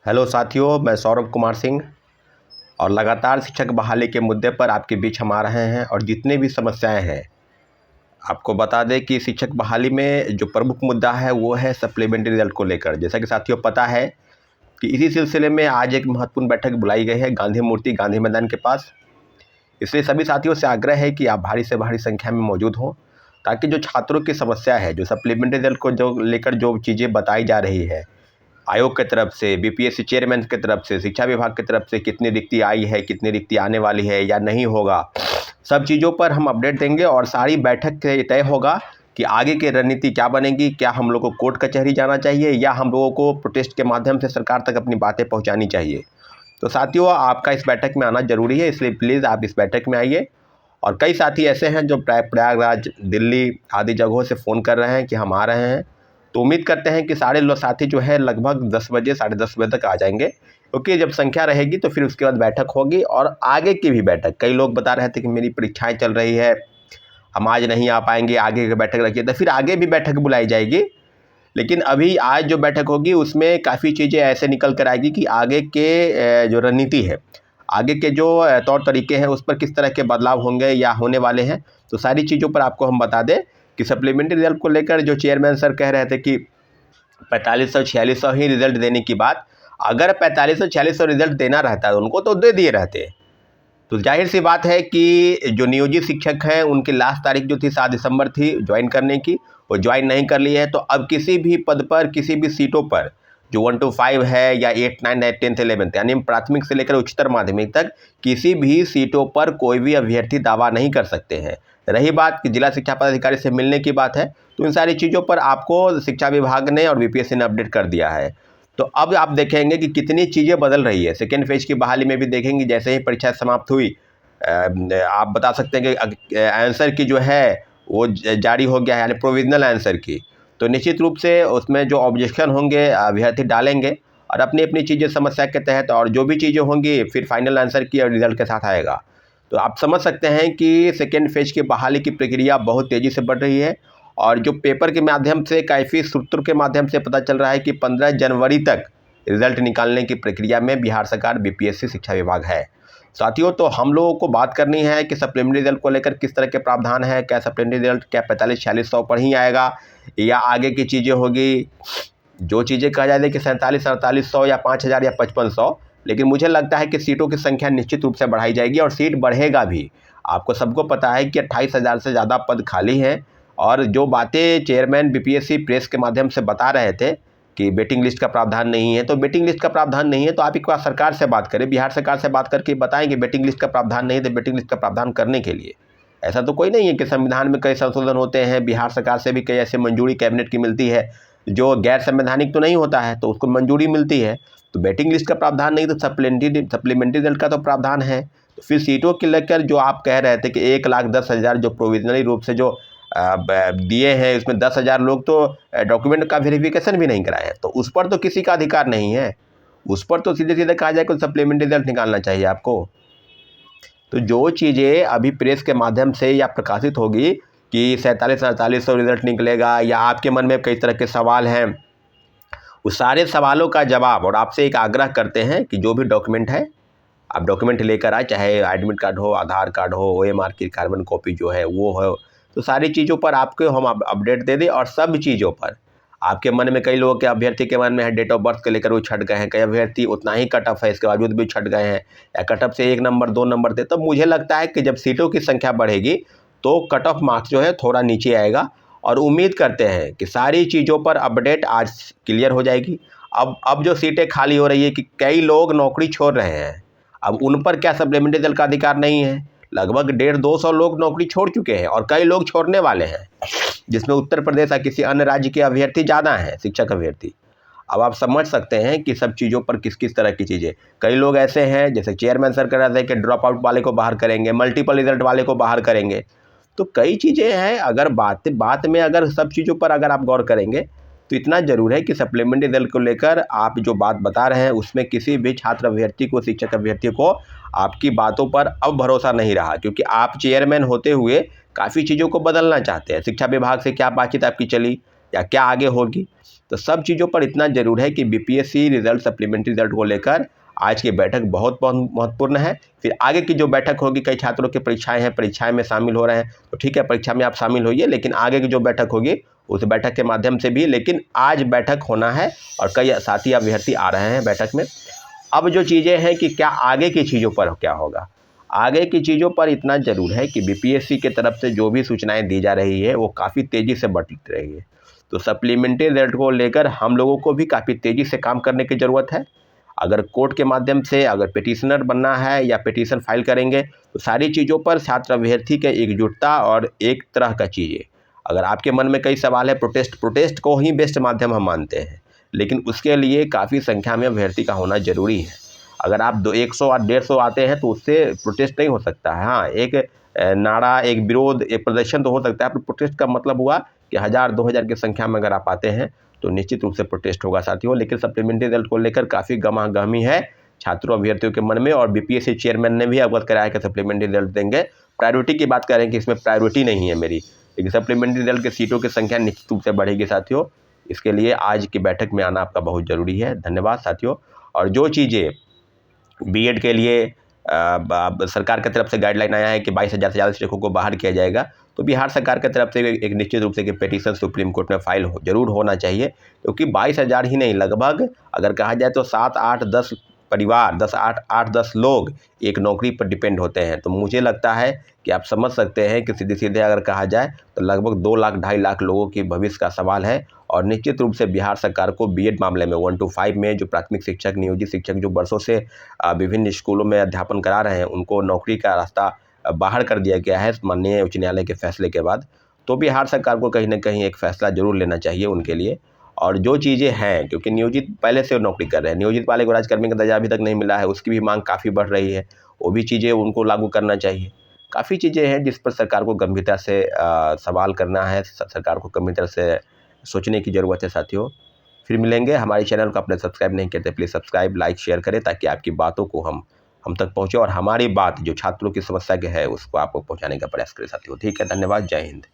Hello साथियों, मैं सौरभ कुमार सिंह और लगातार शिक्षक बहाली के मुद्दे पर आपके बीच हम आ रहे हैं। और जितने भी समस्याएं हैं, आपको बता दें कि शिक्षक बहाली में जो प्रमुख मुद्दा है वो है सप्लीमेंट्री रिजल्ट को लेकर। जैसा कि साथियों पता है कि इसी सिलसिले में आज एक महत्वपूर्ण बैठक बुलाई गई है गांधी मूर्ति गांधी मैदान के पास। इसलिए सभी साथियों से आग्रह है कि आप भारी से भारी संख्या में मौजूद हों, ताकि जो छात्रों की समस्या है, जो सप्लीमेंट्री रिजल्ट को जो लेकर जो चीज़ें बताई जा रही है आयोग की तरफ से, बीपीएससी चेयरमैन की तरफ से, शिक्षा विभाग की तरफ से, कितनी रिक्ति आई है, कितनी रिक्ति आने वाली है या नहीं होगा, सब चीज़ों पर हम अपडेट देंगे। और सारी बैठक से तय होगा कि आगे की रणनीति क्या बनेगी। क्या हम लोग को कोर्ट कचहरी जाना चाहिए या हम लोगों को प्रोटेस्ट के माध्यम से सरकार तक अपनी बातें पहुंचानी चाहिए। तो साथियों, आपका इस बैठक में आना जरूरी है, इसलिए प्लीज़ आप इस बैठक में आइए। और कई साथी ऐसे हैं जो प्रयागराज, दिल्ली आदि जगहों से फ़ोन कर रहे हैं कि हम आ रहे हैं। तो उम्मीद करते हैं कि सारे लोग साथी जो है लगभग 10 बजे, साढ़े 10 बजे तक आ जाएंगे, क्योंकि जब संख्या रहेगी तो फिर उसके बाद बैठक होगी और आगे की भी बैठक। कई लोग बता रहे थे कि मेरी परीक्षाएं चल रही है, हम आज नहीं आ पाएंगे, आगे की बैठक रखिए। तो फिर आगे भी बैठक बुलाई जाएगी। लेकिन अभी आज जो बैठक होगी उसमें काफ़ी चीज़ें ऐसे निकल कर आएगी कि आगे के जो रणनीति है, आगे के जो तौर तरीके हैं, उस पर किस तरह के बदलाव होंगे या होने वाले हैं। तो सारी चीज़ों पर आपको हम बता दें कि सप्लीमेंट्री रिजल्ट को लेकर जो चेयरमैन सर कह रहे थे कि 4500-4600 ही रिजल्ट देने की बात, अगर 4500-4600 रिजल्ट देना रहता है उनको तो दे दिए रहते। तो जाहिर सी बात है कि जो नियोजित शिक्षक हैं उनकी लास्ट तारीख जो थी 7 दिसंबर थी ज्वाइन करने की, वो ज्वाइन नहीं कर ली है। तो अब किसी भी पद पर, किसी भी सीटों पर जो 1 to 5 है या 8, 9, 10th, 11th, यानी प्राथमिक से लेकर उच्चतर माध्यमिक तक किसी भी सीटों पर कोई भी अभ्यर्थी दावा नहीं कर सकते हैं। रही बात कि जिला शिक्षा पदाधिकारी से मिलने की बात है, तो इन सारी चीज़ों पर आपको शिक्षा विभाग ने और बीपीएससी ने अपडेट कर दिया है। तो अब आप देखेंगे कि कितनी चीज़ें बदल रही है। सेकेंड फेज की बहाली में भी देखेंगे, जैसे ही परीक्षा समाप्त हुई, आप बता सकते हैं कि आंसर की जो है वो जारी हो गया है, यानी प्रोविजनल आंसर की। तो निश्चित रूप से उसमें जो ऑब्जेक्शन होंगे अभ्यर्थी डालेंगे और अपनी अपनी चीज़ें समस्या के तहत, और जो भी चीज़ें होंगी फिर फाइनल आंसर की और रिजल्ट के साथ आएगा। तो आप समझ सकते हैं कि सेकेंड फेज की बहाली की प्रक्रिया बहुत तेज़ी से बढ़ रही है। और जो पेपर के माध्यम से, काफ़ी सूत्र के माध्यम से पता चल रहा है कि 15 जनवरी तक रिजल्ट निकालने की प्रक्रिया में बिहार सरकार, बीपीएससी, शिक्षा विभाग है। साथियों, तो हम लोगों को बात करनी है कि सप्लीमेंट्री रिजल्ट को लेकर किस तरह के प्रावधान है। क्या सप्लीमेंट्री रिजल्ट क्या 4500-4600 पर ही आएगा या आगे की चीज़ें होगी। जो चीज़ें कहा जाए कि 4700-4800 या 5000 या 5500, लेकिन मुझे लगता है कि सीटों की संख्या निश्चित रूप से बढ़ाई जाएगी और सीट बढ़ेगा भी। आपको सबको पता है कि 28,000 से ज़्यादा पद खाली हैं। और जो बातें चेयरमैन बीपीएससी प्रेस के माध्यम से बता रहे थे कि वेटिंग लिस्ट का प्रावधान नहीं है, तो वेटिंग लिस्ट का प्रावधान नहीं है तो आप एक बार सरकार से बात करें, बिहार सरकार से बात करके बताएं कि वेटिंग लिस्ट का प्रावधान नहीं है। तो वेटिंग लिस्ट का प्रावधान करने के लिए ऐसा तो कोई नहीं है कि संविधान में कई संशोधन होते हैं, बिहार सरकार से भी कई ऐसे मंजूरी कैबिनेट की मिलती है जो गैर संवैधानिक तो नहीं होता है, तो उसको मंजूरी मिलती है। तो वेटिंग लिस्ट का प्रावधान नहीं, तो सप्लीमेंट्री रिजल्ट का तो प्रावधान है। तो फिर सीटों के लेकर जो आप कह रहे थे कि 1,10,000 जो प्रोविजनली रूप से जो दिए हैं, उसमें 10,000 लोग तो डॉक्यूमेंट का वेरिफिकेशन भी नहीं कराए हैं, तो उस पर तो किसी का अधिकार नहीं है। उस पर तो सीधे सीधे कहा जाए कि सप्लीमेंट्री रिजल्ट निकालना चाहिए आपको। तो जो चीज़ें अभी प्रेस के माध्यम से या प्रकाशित होगी कि 4700-4800 रिजल्ट निकलेगा, या आपके मन में कई तरह के सवाल हैं, उस सारे सवालों का जवाब, और आपसे एक आग्रह करते हैं कि जो भी डॉक्यूमेंट है आप डॉक्यूमेंट लेकर आए, चाहे एडमिट कार्ड हो, आधार कार्ड हो, ओएमआर की कार्बन कॉपी जो है वो हो। तो सारी चीज़ों पर आपको हम अपडेट दे दें। और सब चीज़ों पर आपके मन में, कई लोगों के अभ्यर्थी के मन में है डेट ऑफ बर्थ को लेकर वो छट गए हैं, कई अभ्यर्थी उतना ही कट ऑफ है इसके बावजूद भी छट गए हैं, या कट ऑफ से 1 नंबर 2 नंबर थे। तो मुझे लगता है कि जब सीटों की संख्या बढ़ेगी तो कट ऑफ मार्क्स जो है थोड़ा नीचे आएगा। और उम्मीद करते हैं कि सारी चीज़ों पर अपडेट आज क्लियर हो जाएगी। अब जो सीटें खाली हो रही है कि कई लोग नौकरी छोड़ रहे हैं, अब उन पर क्या सप्लीमेंट्री रिजल्ट का अधिकार नहीं है। लगभग 150-200 लोग नौकरी छोड़ चुके हैं और कई लोग छोड़ने वाले हैं, जिसमें उत्तर प्रदेश या किसी अन्य राज्य के अभ्यर्थी ज़्यादा हैं, शिक्षक अभ्यर्थी। अब आप समझ सकते हैं कि सब चीज़ों पर किस किस तरह की चीज़ें। कई लोग ऐसे हैं, जैसे चेयरमैन सर कह रहे थे कि ड्रॉप आउट वाले को बाहर करेंगे, मल्टीपल रिजल्ट वाले को बाहर करेंगे। तो कई चीज़ें हैं। अगर बात में अगर सब चीज़ों पर अगर आप गौर करेंगे तो इतना ज़रूर है कि सप्लीमेंट्री रिजल्ट को लेकर आप जो बात बता रहे हैं उसमें किसी भी छात्र अभ्यर्थी को, शिक्षक अभ्यर्थी को आपकी बातों पर अब भरोसा नहीं रहा, क्योंकि आप चेयरमैन होते हुए काफ़ी चीज़ों को बदलना चाहते हैं। शिक्षा विभाग से क्या बातचीत आपकी चली, या क्या आगे होगी। तो सब चीज़ों पर इतना ज़रूर है कि बीपीएससी रिजल्ट, सप्लीमेंट्री रिजल्ट को लेकर आज की बैठक बहुत बहुत महत्वपूर्ण है। फिर आगे की जो बैठक होगी, कई छात्रों की परीक्षाएं हैं, परीक्षाएं में शामिल हो रहे हैं, तो ठीक है परीक्षा में आप शामिल होइए, लेकिन आगे की जो बैठक होगी उस बैठक के माध्यम से भी, लेकिन आज बैठक होना है और कई साथी अभ्यर्थी आ रहे हैं बैठक में। अब जो चीज़ें हैं कि क्या आगे की चीज़ों पर क्या होगा, आगे की चीज़ों पर इतना ज़रूर है कि बीपीएससी की तरफ से जो भी सूचनाएं दी जा रही है वो काफ़ी तेज़ी से बढ़ रही है। तो सप्लीमेंट्री रिजल्ट को लेकर हम लोगों को भी काफ़ी तेज़ी से काम करने की ज़रूरत है। अगर कोर्ट के माध्यम से अगर पिटीशनर बनना है या पिटीशन फाइल करेंगे, तो सारी चीज़ों पर छात्र अभ्यर्थी के एकजुटता और एक तरह का चीज़ें, अगर आपके मन में कई सवाल है, प्रोटेस्ट को ही बेस्ट माध्यम हम मानते हैं, लेकिन उसके लिए काफ़ी संख्या में अभ्यर्थी का होना ज़रूरी है। अगर आप 100 और 150 आते हैं तो उससे प्रोटेस्ट नहीं हो सकता है। हाँ, एक नारा, एक विरोध, एक प्रदर्शन तो हो सकता है, पर प्रोटेस्ट का मतलब हुआ कि 1000-2000 की संख्या में अगर आप आते हैं तो निश्चित रूप से प्रोटेस्ट होगा साथियों। लेकिन सप्लीमेंट्री रिजल्ट को लेकर काफ़ी गहमा-गहमी है छात्रों अभ्यर्थियों के मन में, और बीपीएससी चेयरमैन ने भी अवगत कराया कि सप्लीमेंट्री रिजल्ट देंगे। प्रायोरिटी की बात करें कि इसमें प्रायोरिटी नहीं है मेरी, लेकिन सप्लीमेंट्री रिजल्ट की सीटों की संख्या निश्चित रूप से बढ़ेगी साथियों। इसके लिए आज की बैठक में आना आपका बहुत ज़रूरी है। धन्यवाद साथियों। और जो चीज़ें बीएड के लिए सरकार की तरफ से गाइडलाइन आया है कि 22,000 से ज़्यादा शिक्षकों को बाहर किया जाएगा, तो बिहार सरकार की तरफ से एक निश्चित रूप से कि पिटीशन सुप्रीम कोर्ट में फाइल जरूर होना चाहिए, क्योंकि 22,000 ही नहीं, लगभग अगर कहा जाए तो 7, 8, 10 परिवार, 10 लोग एक नौकरी पर डिपेंड होते हैं। तो मुझे लगता है कि आप समझ सकते हैं कि सीधे सीधे अगर कहा जाए तो लगभग 2 लाख 2.5 लाख लोगों की भविष्य का सवाल है। और निश्चित रूप से बिहार सरकार को बीएड मामले में 1 to 5 में जो प्राथमिक शिक्षक, नियोजित शिक्षक जो वर्षों से विभिन्न स्कूलों में अध्यापन करा रहे हैं, उनको नौकरी का रास्ता बाहर कर दिया गया है माननीय उच्च न्यायालय के फैसले के बाद। तो बिहार सरकार को कहीं ना कहीं एक फैसला जरूर लेना चाहिए उनके लिए। और जो चीज़ें हैं, क्योंकि नियोजित पहले से नौकरी कर रहे हैं, नियोजित वाले को राज्यकर्मी का दर्जा अभी तक नहीं मिला है, उसकी भी मांग काफ़ी बढ़ रही है, वो भी चीज़ें उनको लागू करना चाहिए। काफ़ी चीज़ें हैं जिस पर सरकार को गंभीरता से सवाल करना है, सरकार को गंभीरता से सोचने की ज़रूरत है साथियों। फिर मिलेंगे। हमारे चैनल को अपने सब्सक्राइब नहीं करते, प्लीज़ सब्सक्राइब, लाइक, शेयर करें, ताकि आपकी बातों को हम तक पहुँचे और हमारी बात जो छात्रों की समस्या के है उसको आपको पहुँचाने का प्रयास करें साथियों। ठीक है, धन्यवाद, जय हिंद।